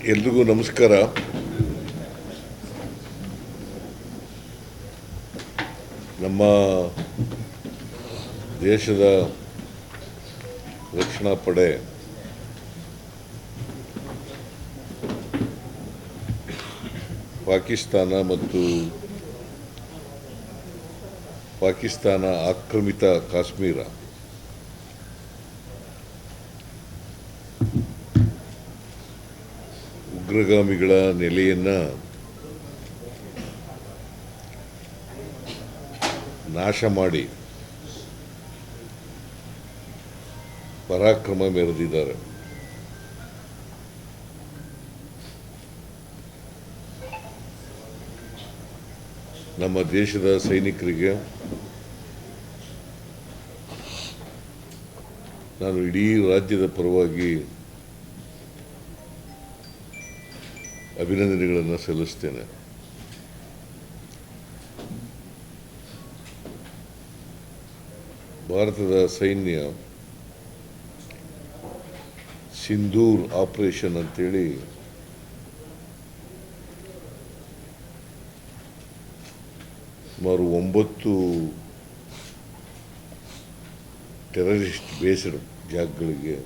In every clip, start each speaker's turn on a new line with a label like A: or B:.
A: ಎಲ್ರಿಗೂ ನಮಸ್ಕಾರ. ನಮ್ಮ ದೇಶದ ರಕ್ಷಣಾ ಪಡೆ ಪಾಕಿಸ್ತಾನ ಆಕ್ರಮಿತ ಕಾಶ್ಮೀರ ಉಗ್ರಗಾಮಿಗಳ ನೆಲೆಯನ್ನು ನಾಶ ಮಾಡಿ ಪರಾಕ್ರಮ ಮೆರೆದಿದ್ದಾರೆ. ನಮ್ಮ ದೇಶದ ಸೈನಿಕರಿಗೆ ನಾನು ಇಡೀ ರಾಜ್ಯದ ಪರವಾಗಿ ಅಭಿನಂದನೆಗಳನ್ನು ಸಲ್ಲಿಸ್ತೇನೆ. ಭಾರತದ ಸೈನ್ಯ ಸಿಂಧೂರ್ ಆಪರೇಷನ್ ಅಂತೇಳಿ ಸುಮಾರು 9 ಟೆರರಿಸ್ಟ್ ಬೇಸ್ಡ್ ಜಾಗಗಳಿಗೆ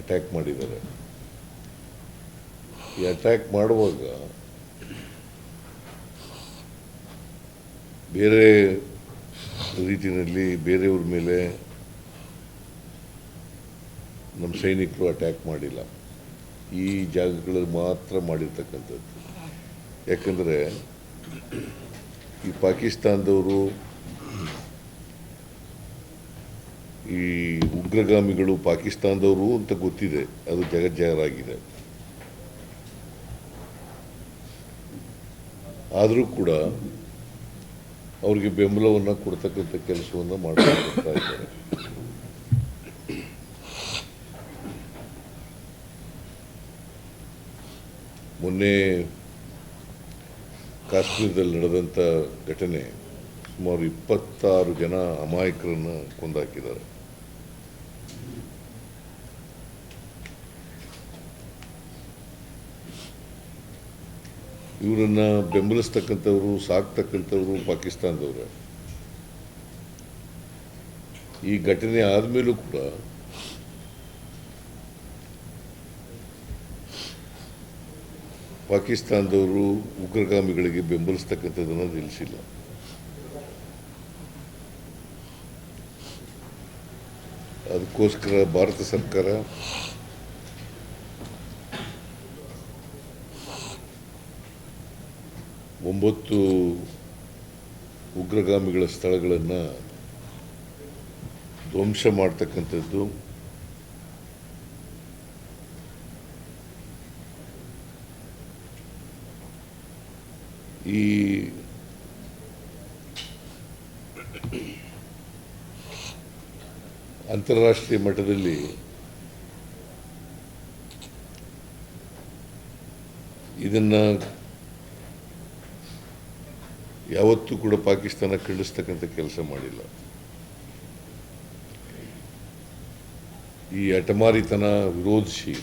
A: ಅಟ್ಯಾಕ್ ಮಾಡಿದ್ದಾರೆ. ಈ ಅಟ್ಯಾಕ್ ಮಾಡುವಾಗ ಬೇರೆ ರೀತಿಯಲ್ಲಿ ಬೇರೆಯವ್ರ ಮೇಲೆ ನಮ್ಮ ಸೈನಿಕರು ಅಟ್ಯಾಕ್ ಮಾಡಿಲ್ಲ. ಈ ಜಾಗಗಳಲ್ಲಿ ಮಾತ್ರ ಮಾಡಿರ್ತಕ್ಕಂಥದ್ದು. ಯಾಕಂದರೆ ಈ ಪಾಕಿಸ್ತಾನದವರು ಈ ಉಗ್ರಗಾಮಿಗಳು ಪಾಕಿಸ್ತಾನದವರು ಅಂತ ಗೊತ್ತಿದೆ, ಅದು ಜಗಜ್ಜಾಹೀರಾಗಿದೆ. ಆದರೂ ಕೂಡ ಅವ್ರಿಗೆ ಬೆಂಬಲವನ್ನು ಕೊಡ್ತಕ್ಕಂಥ ಕೆಲಸವನ್ನು ಮಾಡ್ತಾ ಇದ್ದಾರೆ. ಮೊನ್ನೆ ಕಾಶ್ಮೀರದಲ್ಲಿ ನಡೆದಂಥ ಘಟನೆ ಸುಮಾರು 26 ಜನ ಅಮಾಯಕರನ್ನು ಕೊಂದಾಕಿದ್ದಾರೆ. ಇವರನ್ನು ಬೆಂಬಲಿಸ್ತಕ್ಕಂಥವ್ರು, ಸಾಕ್ತಕ್ಕಂಥವ್ರು ಪಾಕಿಸ್ತಾನದವ್ರೆ. ಈ ಘಟನೆ ಆದಮೇಲೂ ಕೂಡ ಪಾಕಿಸ್ತಾನದವರು ಉಗ್ರಗಾಮಿಗಳಿಗೆ ಬೆಂಬಲಿಸ್ತಕ್ಕಂಥದ್ದನ್ನು ನಿಲ್ಲಿಸಿಲ್ಲ. ಅದಕ್ಕೋಸ್ಕರ ಭಾರತ ಸರ್ಕಾರ ಒಂಬತ್ತು ಉಗ್ರಗಾಮಿಗಳ ಸ್ಥಳಗಳನ್ನು ಧ್ವಂಸ ಮಾಡ್ತಕ್ಕಂಥದ್ದು, ಈ ಅಂತಾರಾಷ್ಟ್ರೀಯ ಮಟ್ಟದಲ್ಲಿ ಇದನ್ನು ಯಾವತ್ತೂ ಕೂಡ ಪಾಕಿಸ್ತಾನ ಖಂಡಿಸ್ತಕ್ಕಂಥ ಕೆಲಸ ಮಾಡಿಲ್ಲ. ಈ ಹಠಮಾರಿತನ ವಿರೋಧಿಸಿ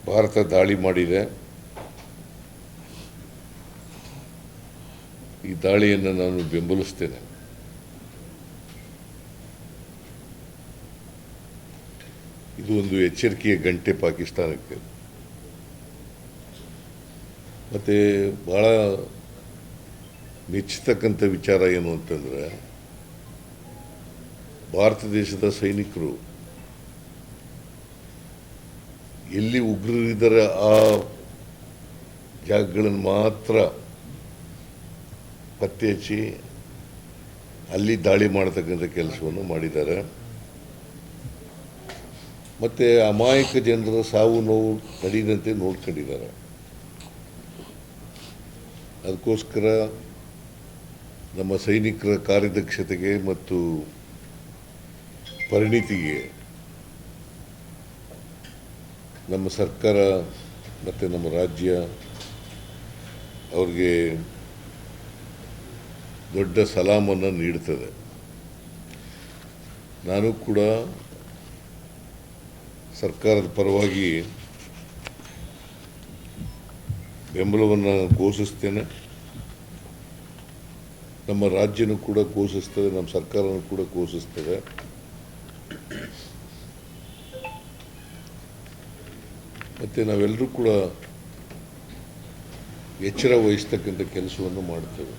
A: ಭಾರತ ದಾಳಿ ಮಾಡಿದೆ. ಈ ದಾಳಿಯನ್ನು ನಾನು ಬೆಂಬಲಿಸ್ತೇನೆ. ಇದು ಒಂದು ಎಚ್ಚರಿಕೆಯ ಗಂಟೆ ಪಾಕಿಸ್ತಾನಕ್ಕೆ. ಮತ್ತು ಭಾಳ ಮೆಚ್ಚತಕ್ಕಂಥ ವಿಚಾರ ಏನು ಅಂತಂದರೆ, ಭಾರತ ದೇಶದ ಸೈನಿಕರು ಎಲ್ಲಿ ಉಗ್ರರಿದ್ದಾರೆ ಆ ಜಾಗಗಳನ್ನು ಮಾತ್ರ ಪತ್ತೆ ಹಚ್ಚಿ ಅಲ್ಲಿ ದಾಳಿ ಮಾಡತಕ್ಕಂಥ ಕೆಲಸವನ್ನು ಮಾಡಿದ್ದಾರೆ. ಮತ್ತು ಅಮಾಯಕ ಜನರ ಸಾವು ನೋವು ನಡೆಯದಂತೆ ನೋಡ್ಕೊಂಡಿದ್ದಾರೆ. ಅದಕ್ಕೋಸ್ಕರ ನಮ್ಮ ಸೈನಿಕರ ಕಾರ್ಯದಕ್ಷತೆಗೆ ಮತ್ತು ಪರಿಣಿತಿಗೆ ನಮ್ಮ ಸರ್ಕಾರ ಮತ್ತು ನಮ್ಮ ರಾಜ್ಯ ಅವ್ರಿಗೆ ದೊಡ್ಡ ಸಲಾಮನ್ನು ನೀಡುತ್ತದೆ. ನಾನು ಕೂಡ ಸರ್ಕಾರದ ಪರವಾಗಿ ಬೆಂಬಲವನ್ನು ಘೋಷಿಸ್ತೇನೆ. ನಮ್ಮ ರಾಜ್ಯನೂ ಕೂಡ ಘೋಷಿಸ್ತದೆ, ನಮ್ಮ ಸರ್ಕಾರನೂ ಕೂಡ ಘೋಷಿಸ್ತದೆ. ಮತ್ತು ನಾವೆಲ್ಲರೂ ಕೂಡ ಎಚ್ಚರ ವಹಿಸ್ತಕ್ಕಂಥ ಕೆಲಸವನ್ನು ಮಾಡ್ತೇವೆ.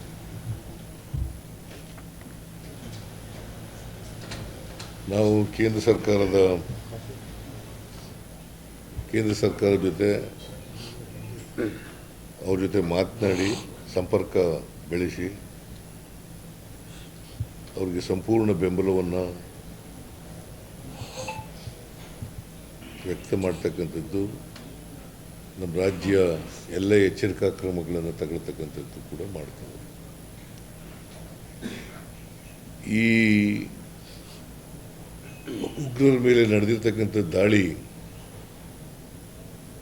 A: ನಾವು ಕೇಂದ್ರ ಸರ್ಕಾರದ ಜೊತೆ ಅವ್ರ ಜೊತೆ ಮಾತನಾಡಿ ಸಂಪರ್ಕ ಬೆಳೆಸಿ ಅವ್ರಿಗೆ ಸಂಪೂರ್ಣ ಬೆಂಬಲವನ್ನು ವ್ಯಕ್ತ ಮಾಡ್ತಕ್ಕಂಥದ್ದು, ನಮ್ಮ ರಾಜ್ಯ ಎಲ್ಲ ಎಚ್ಚರಿಕಾ ಕ್ರಮಗಳನ್ನು ತಗೊಳ್ತಕ್ಕಂಥದ್ದು ಕೂಡ ಮಾಡ್ತೇವೆ. ಈ ಉಗ್ರರ ಮೇಲೆ ನಡೆದಿರ್ತಕ್ಕಂಥ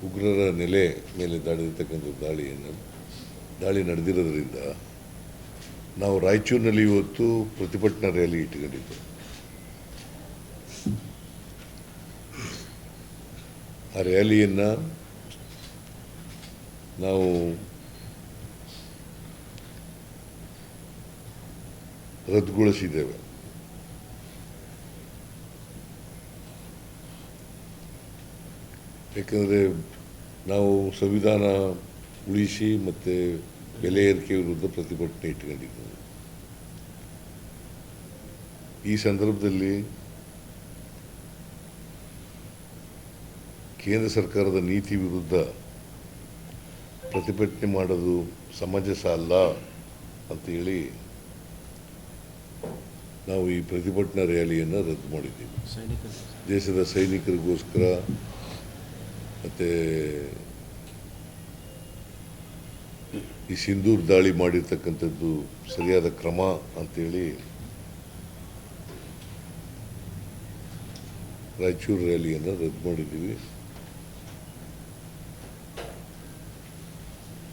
A: ಉಗ್ರರ ನೆಲೆ ಮೇಲೆ ನಡೆದಿರ್ತಕ್ಕಂಥ ದಾಳಿ ನಡೆದಿರೋದ್ರಿಂದ ನಾವು ರಾಯಚೂರಿನಲ್ಲಿ ಇವತ್ತು ಪ್ರತಿಭಟನಾ ರ್ಯಾಲಿ ಇಟ್ಕೊಂಡಿದ್ದು. ಆ ರ್ಯಾಲಿಯನ್ನು ನಾವು ರದ್ದುಗೊಳಿಸಿದ್ದೇವೆ. ಯಾಕಂದರೆ ನಾವು ಸಂವಿಧಾನ ಉಳಿಸಿ ಮತ್ತು ಬೆಲೆ ಏರಿಕೆ ವಿರುದ್ಧ ಪ್ರತಿಭಟನೆ ಇಟ್ಕೊಂಡಿದ್ದೇವೆ. ಈ ಸಂದರ್ಭದಲ್ಲಿ ಕೇಂದ್ರ ಸರ್ಕಾರದ ನೀತಿ ವಿರುದ್ಧ ಪ್ರತಿಭಟನೆ ಮಾಡೋದು ಸಮಂಜಸ ಅಲ್ಲ ಅಂತೇಳಿ ನಾವು ಈ ಪ್ರತಿಭಟನಾ ರ್ಯಾಲಿಯನ್ನು ರದ್ದು ಮಾಡಿದ್ದೀವಿ. ದೇಶದ ಸೈನಿಕರಿಗೋಸ್ಕರ ಮತ್ತು ಈ ಸಿಂಧೂರ್ ದಾಳಿ ಮಾಡಿರ್ತಕ್ಕಂಥದ್ದು ಸರಿಯಾದ ಕ್ರಮ ಅಂತೇಳಿ ರಾಯಚೂರು ರ್ಯಾಲಿಯನ್ನು ರದ್ದು ಮಾಡಿದ್ದೀವಿ.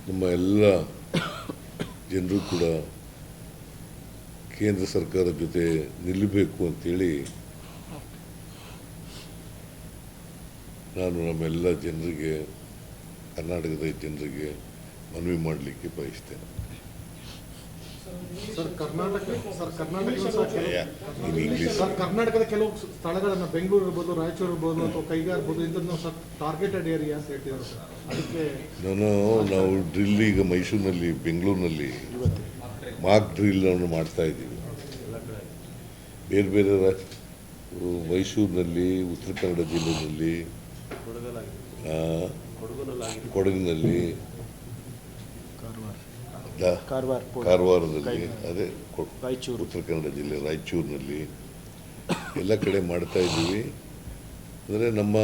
A: ನಮ್ಮ ಎಲ್ಲ ಜನರು ಕೂಡ ಕೇಂದ್ರ ಸರ್ಕಾರದ ಜೊತೆ ನಿಲ್ಲಬೇಕು ಅಂತೇಳಿ ನಾನು ನಮ್ಮೆಲ್ಲ ಜನರಿಗೆ, ಕರ್ನಾಟಕದ ಜನರಿಗೆ ಮನವಿ ಮಾಡಲಿಕ್ಕೆ ಬಯಸ್ತೇನೆ.
B: ಕರ್ನಾಟಕದ ಕೆಲವು ಸ್ಥಳಗಳನ್ನು ಬೆಂಗಳೂರು ಇರ್ಬೋದು, ರಾಯಚೂರು ಇರ್ಬೋದು ಅಥವಾ ಕೈಗಾರ ಇರ್ಬೋದು, ಇಂಥದ್ದು ಟಾರ್ಗೆಟೆಡ್ ಏರಿಯಾ ಅಂತ ಹೇಳ್ತಿದ್ದಾರೆ ಸರ್. ಅದಕ್ಕೆ
A: ನಾವು ಡ್ರಿಲ್ ಈಗ ಮೈಸೂರಿನಲ್ಲಿ, ಬೆಂಗಳೂರಿನಲ್ಲಿ ಮಾಕ್ ಡ್ರಿಲ್ಲನ್ನು ಮಾಡ್ತಾ ಇದ್ದೀವಿ. ಬೇರೆ ಬೇರೆ ಮೈಸೂರಿನಲ್ಲಿ, ಉತ್ತರ ಕನ್ನಡ ಜಿಲ್ಲೆಯಲ್ಲಿ, ಕೊಡಗಿನಲ್ಲಿ, ಕಾರವಾರದಲ್ಲಿ, ಅದೇ ಉತ್ತರ ಕನ್ನಡ ಜಿಲ್ಲೆ ರಾಯಚೂರಿನಲ್ಲಿ ಎಲ್ಲ ಕಡೆ ಮಾಡ್ತಾ ಇದ್ದೀವಿ. ಅಂದರೆ ನಮ್ಮ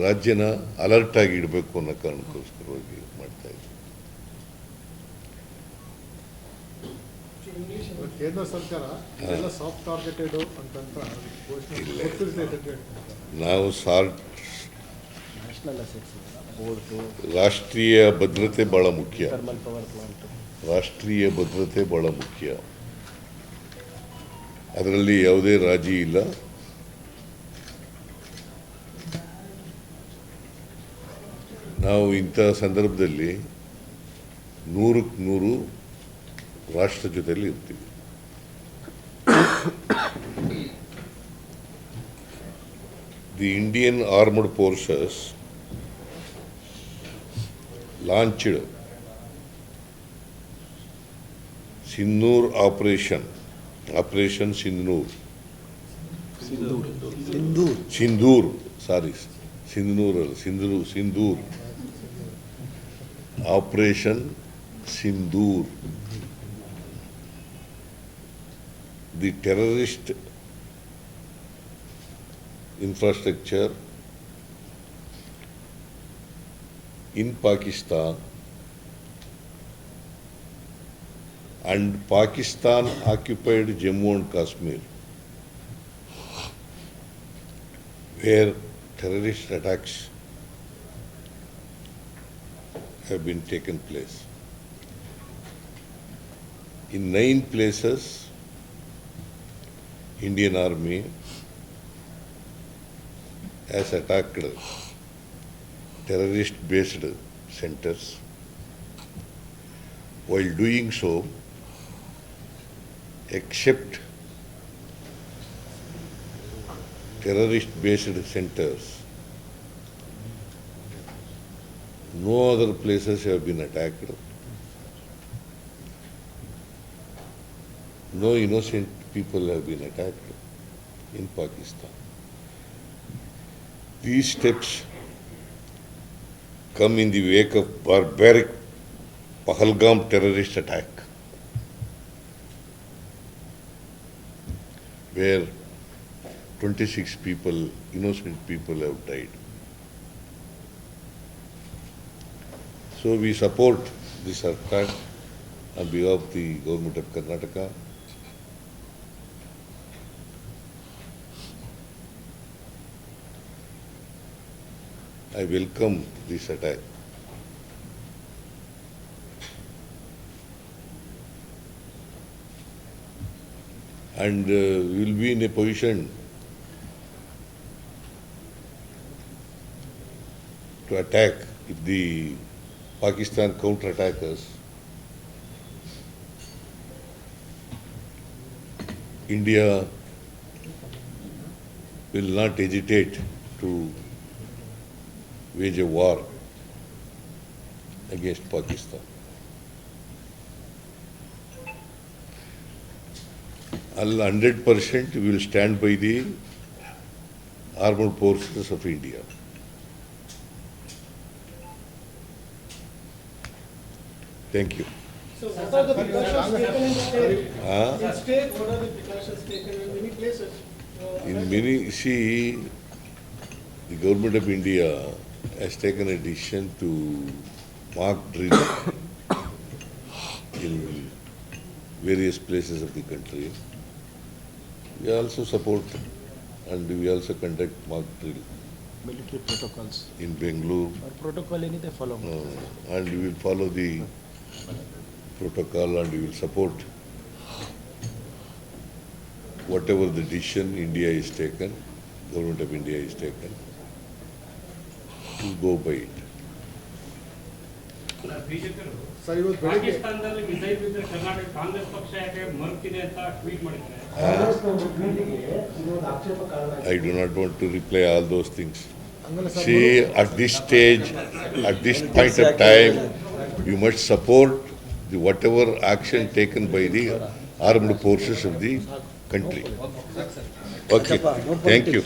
A: ರಾಜ್ಯನ ಅಲರ್ಟ್ ಆಗಿ ಇಡಬೇಕು ಅನ್ನೋ ಕಾರಣಕ್ಕೋಸ್ಕರವಾಗಿ ಮಾಡ್ತಾ ಇದ್ದೀವಿ.
B: ಕೇಂದ್ರ ಸರ್ಕಾರ ಸಾಫ್ಟ್ ಟಾರ್ಗೆಟೆಡ್ ಅಂತ
A: ನಾವು ರಾಷ್ಟ್ರೀಯ ಭದ್ರತೆ ಬಹಳ ಮುಖ್ಯ. ರಾಷ್ಟ್ರೀಯ ಭದ್ರತೆ ಬಹಳ ಮುಖ್ಯ, ಅದರಲ್ಲಿ ಯಾವುದೇ ರಾಜಿ ಇಲ್ಲ. ನಾವು ಇಂಥ ಸಂದರ್ಭದಲ್ಲಿ 100ಕ್ಕೆ 100 ರಾಷ್ಟ್ರ ಜೊತೆಯಲ್ಲಿ ಇರ್ತೀವಿ. The Indian Armed Forces launched Sindoor Operation Sindoor. Operation Sindoor. The terrorist infrastructure in Pakistan and Pakistan occupied Jammu and Kashmir, where terrorist attacks have been taken place. In 9 places, Indian Army has attacked terrorist-based centers. While doing so, except terrorist-based centers, no other places have been attacked. No innocent people have been attacked in Pakistan. These steps come in the wake of barbaric Pahalgam terrorist attack, where 26 people, innocent people have died. So we support this attack on behalf of the government of Karnataka. I welcome this attack. And we will be in a position to attack if the Pakistan counter-attack us. India will not hesitate to wage a war against Pakistan. All 100% we will stand by the armed forces of India. Thank you.
C: So what are the precautions taken in state?
A: Huh?
C: In state, what are the precautions taken in many places?
A: In many, see, the government of India has taken a decision to mock drill in various places of the country. We also support and we also conduct mock drill
D: military protocols
A: in Bengaluru,
D: or protocol anything follow.
A: and we will follow the protocol and we will support whatever the decision India is taken, government of India is taken, to go by it.
E: ಬಿಜೆಪಿಯವರು
B: sir ಇವತ್ತು ಬೆಳಿಗ್ಗೆ
E: ಪಾಕಿಸ್ತಾನದಲ್ಲಿ missile ಬಿದ್ದರೆ ಕರ್ನಾಟಕ ಕಾಂಗ್ರೆಸ್ ಪಕ್ಷ ಯಾಕೆ ಮರುತಿದೆ ಅಂತ tweet ಮಾಡಿದ್ದಾರೆ.
A: I do not want to reply all those things.
B: ಹಂಗಲ್ಲ sir
A: See, at this stage, at this point of time, you must support the whatever action taken by the armed forces of the country. Okay, thank you.